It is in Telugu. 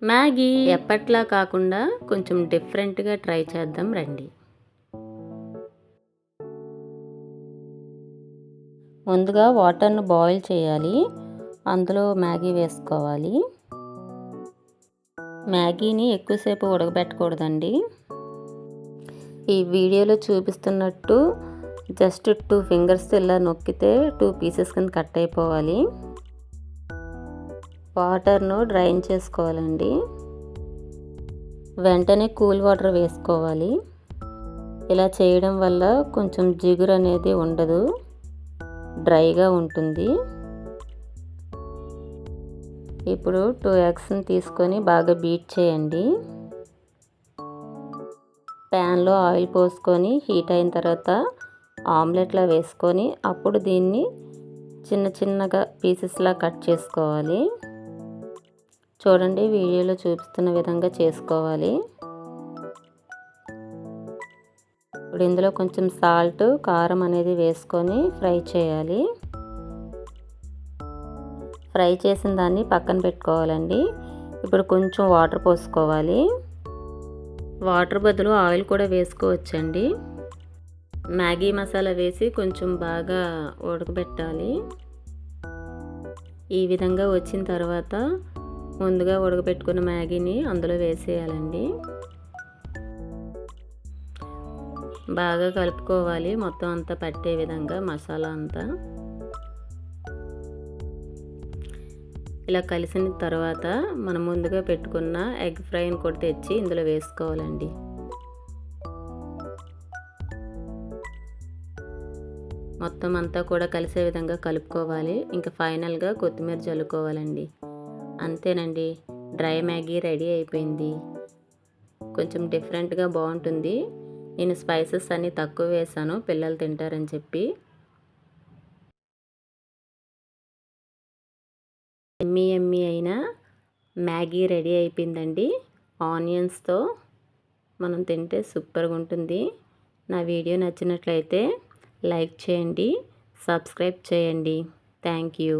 మ్యాగీ ఎప్పట్లా కాకుండా కొంచెం డిఫరెంట్గా ట్రై చేద్దాం రండి. ముందుగా వాటర్ను బాయిల్ చేయాలి. అందులో మ్యాగీ వేసుకోవాలి. మ్యాగీని ఎక్కువసేపు ఉడకబెట్టకూడదండి. ఈ వీడియోలో చూపిస్తున్నట్టు జస్ట్ 2 ఫింగర్స్ ఇలా నొక్కితే 2 పీసెస్ కింద కట్ అయిపోవాలి. వాటర్ను డ్రైన్ చేసుకోవాలండి. వెంటనే కూల్ వాటర్ వేసుకోవాలి. ఇలా చేయడం వల్ల కొంచెం జిగురు అనేది ఉండదు, డ్రైగా ఉంటుంది. ఇప్పుడు 2 ఎగ్స్ని తీసుకొని బాగా బీట్ చేయండి. ప్యాన్లో ఆయిల్ పోసుకొని హీట్ అయిన తర్వాత ఆమ్లెట్లా వేసుకొని అప్పుడు దీన్ని చిన్న చిన్నగా పీసెస్లా కట్ చేసుకోవాలి. చూడండి, వీడియోలో చూపిస్తున్న విధంగా చేసుకోవాలి. ఇప్పుడు ఇందులో కొంచెం సాల్ట్, కారం అనేది వేసుకొని ఫ్రై చేయాలి. ఫ్రై చేసిన దాన్ని పక్కన పెట్టుకోవాలండి. ఇప్పుడు కొంచెం వాటర్ పోసుకోవాలి. వాటర్ బదులు ఆయిల్ కూడా వేసుకోవచ్చండి. మ్యాగీ మసాలా వేసి కొంచెం బాగా ఉడకబెట్టాలి. ఈ విధంగా వచ్చిన తర్వాత ముందుగా ఉడకబెట్టుకున్న మ్యాగీని అందులో వేసేయాలండి. బాగా కలుపుకోవాలి, మొత్తం అంతా పట్టే విధంగా మసాలా అంతా. ఇలా కలిసిన తర్వాత మనం ముందుగా పెట్టుకున్న ఎగ్ ఫ్రైని కూడా తెచ్చి ఇందులో వేసుకోవాలండి. మొత్తం అంతా కూడా కలిసే విధంగా కలుపుకోవాలి. ఇంకా ఫైనల్గా కొత్తిమీర చల్లుకోవాలండి. అంతేనండి, డ్రై మ్యాగీ రెడీ అయిపోయింది. కొంచెం డిఫరెంట్గా బాగుంటుంది. నేను స్పైసెస్ అన్నీ తక్కువ వేసాను, పిల్లలు తింటారని చెప్పి. ఎమ్మీ ఎమ్మీ అయిన మ్యాగీ రెడీ అయిపోయిందండి. ఆనియన్స్తో మనం తింటే సూపర్గా ఉంటుంది. నా వీడియో నచ్చినట్లయితే లైక్ చేయండి, సబ్స్క్రైబ్ చేయండి. Thank you.